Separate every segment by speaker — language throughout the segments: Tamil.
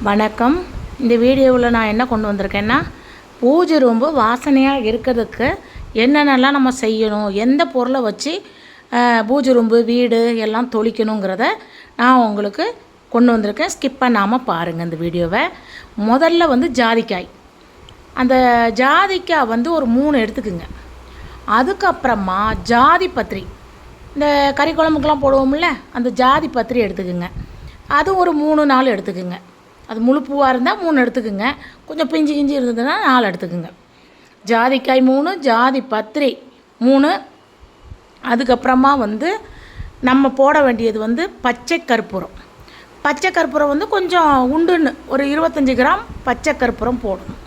Speaker 1: வணக்கம். இந்த வீடியோவில் நான் என்ன கொண்டு வந்திருக்கேன்னா, பூஜை ரொம்ப வாசனையாக இருக்கிறதுக்கு என்னென்னலாம் நம்ம செய்யணும், எந்த பொருளை வச்சு பூஜை ரூம்பு வீடு எல்லாம் தொளிக்கணுங்கிறத நான் உங்களுக்கு கொண்டு வந்திருக்கேன். ஸ்கிப் பண்ணாமல் பாருங்கள் இந்த வீடியோவை. முதல்ல வந்து ஜாதிக்காய். அந்த ஜாதிக்காய் வந்து ஒரு 3 எடுத்துக்குங்க. அதுக்கப்புறமா ஜாதி பத்திரி, இந்த கறி குழம்புக்கெலாம் போடுவோம்ல, அந்த ஜாதி பத்திரி எடுத்துக்குங்க. அது ஒரு 3-4 எடுத்துக்குங்க. அது முழு பூவாக இருந்தால் 3 எடுத்துக்குங்க. கொஞ்சம் பிஞ்சு கிஞ்சி இருந்ததுன்னா 4 எடுத்துக்குங்க. ஜாதிக்காய் 3, ஜாதி பத்திரி 3. அதுக்கப்புறமா வந்து நம்ம போட வேண்டியது வந்து பச்சை கற்பூரம். பச்சை கற்பூரம் வந்து கொஞ்சம் உண்டுன்னு ஒரு 25 கிராம் பச்சை கற்பூரம் போடணும்.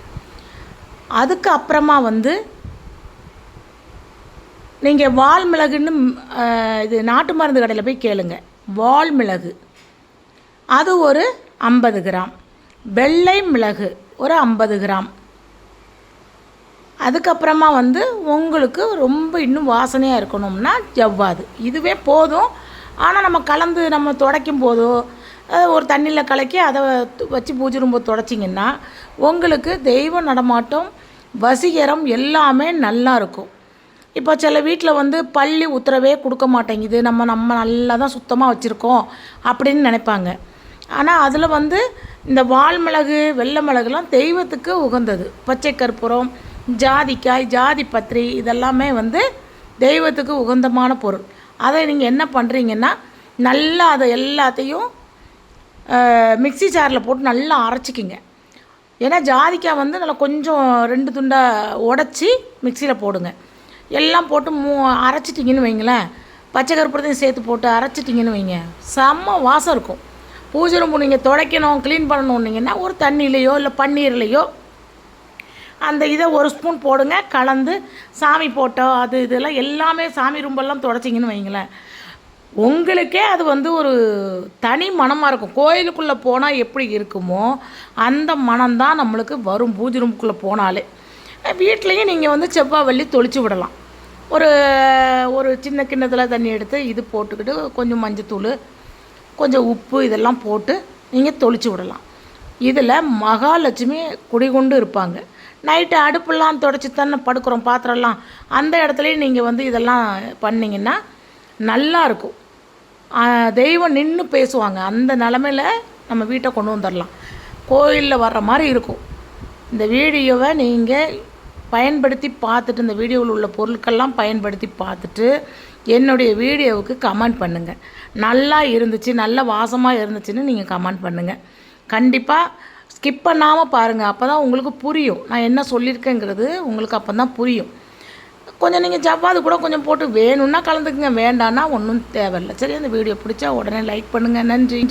Speaker 1: அதுக்கு அப்புறமா வந்து நீங்கள் வால் மிளகுன்னு இது நாட்டு மருந்து கடையில் போய் கேளுங்க. வால் மிளகு அது ஒரு 50 கிராம். வெள்ளை மிளகு ஒரு 50 கிராம். அதுக்கப்புறமா வந்து உங்களுக்கு ரொம்ப இன்னும் வாசனையாக இருக்கணும்னா ஜவ்வாது. இதுவே போதும். ஆனால் நம்ம கலந்து நம்ம துடைக்கும் போதோ ஒரு தண்ணியில் கலக்கி அதை வச்சு பூஜை ரொம்ப துடைச்சிங்கன்னா உங்களுக்கு தெய்வ நடமாட்டம், வசீகரம் எல்லாமே நல்லா இருக்கும். இப்போ சில வீட்டில் வந்து பள்ளி உத்தரவே கொடுக்க மாட்டேங்குது, நம்ம நல்லா தான் சுத்தமாக வச்சுருக்கோம் அப்படின்னு நினைப்பாங்க. ஆனால் அதில் வந்து இந்த வால் மிளகு, வெள்ளை மிளகுலாம் தெய்வத்துக்கு உகந்தது. பச்சை கற்பூரம், ஜாதிக்காய், ஜாதி பத்திரி இதெல்லாமே வந்து தெய்வத்துக்கு உகந்தமான பொருள். அதை நீங்கள் என்ன பண்ணுறீங்கன்னா, நல்லா அதை எல்லாத்தையும் மிக்சி ஜாரில் போட்டு நல்லா அரைச்சிக்கிங்க. ஏன்னா ஜாதிக்காய் வந்து நல்லா கொஞ்சம் 2 துண்டாக உடச்சி மிக்சியில் போடுங்க. எல்லாம் போட்டு அரைச்சிட்டிங்கன்னு வைங்களேன், பச்சை கற்பூரத்தையும் சேர்த்து போட்டு அரைச்சிட்டிங்கன்னு வைங்க, செம்ம வாசம் இருக்கும். பூஜை ரூம் நீங்கள் துடைக்கணும், க்ளீன் பண்ணணுன்னீங்கன்னா ஒரு தண்ணியிலையோ இல்லை பன்னீர்லையோ அந்த இதை 1 ஸ்பூன் போடுங்க. கலந்து சாமி போட்டோ அது இதெல்லாம் எல்லாமே சாமி ரூம்பெல்லாம் துடைச்சிங்கன்னு வைங்களேன், உங்களுக்கே அது வந்து ஒரு தனி மனமாக இருக்கும். கோயிலுக்குள்ளே போனால் எப்படி இருக்குமோ அந்த மனம்தான் நம்மளுக்கு வரும் பூஜை ரூமுக்குள்ளே போனாலே. வீட்லேயும் நீங்கள் வந்து செவ்வாய் வெள்ளி தொளிச்சு விடலாம். ஒரு சின்ன கிண்ணத்தில் தண்ணி எடுத்து இது போட்டுக்கிட்டு கொஞ்சம் மஞ்சத்தூள், கொஞ்சம் உப்பு இதெல்லாம் போட்டு நீங்கள் தொளிச்சு விடலாம். இதில் மகாலட்சுமி குடிகொண்டு இருப்பாங்க. நைட்டு அடுப்பெல்லாம் துடைச்சி தானே படுக்கிறோம், பாத்திரம்லாம், அந்த இடத்துலையும் நீங்கள் வந்து இதெல்லாம் பண்ணிங்கன்னா நல்லாயிருக்கும். தெய்வம் நின்று பேசுவாங்க. அந்த நிலமையில் நம்ம வீட்டை கொண்டு வந்துடலாம். கோயிலில் வர்ற மாதிரி இருக்கும். இந்த வீடியோவை நீங்கள் பயன்படுத்தி பார்த்துட்டு, இந்த வீடியோவில் உள்ள பொருட்கள்லாம் பயன்படுத்தி பார்த்துட்டு என்னுடைய வீடியோவுக்கு கமெண்ட் பண்ணுங்கள். நல்லா இருந்துச்சு, நல்ல வாசமாக இருந்துச்சுன்னு நீங்கள் கமெண்ட் பண்ணுங்கள். கண்டிப்பாக ஸ்கிப் பண்ணாமல் பாருங்கள். அப்போ தான் உங்களுக்கு புரியும் நான் என்ன சொல்லியிருக்கேங்கிறது. உங்களுக்கு அப்போ தான் புரியும். கொஞ்சம் நீங்கள் ஜவ்வாது கூட கொஞ்சம் போட்டு வேணும்னா கலந்துக்குங்க, வேண்டான்னா ஒன்றும் தேவையில்லை. சரி, அந்த வீடியோ பிடிச்சா உடனே லைக் பண்ணுங்கள். நன்றி.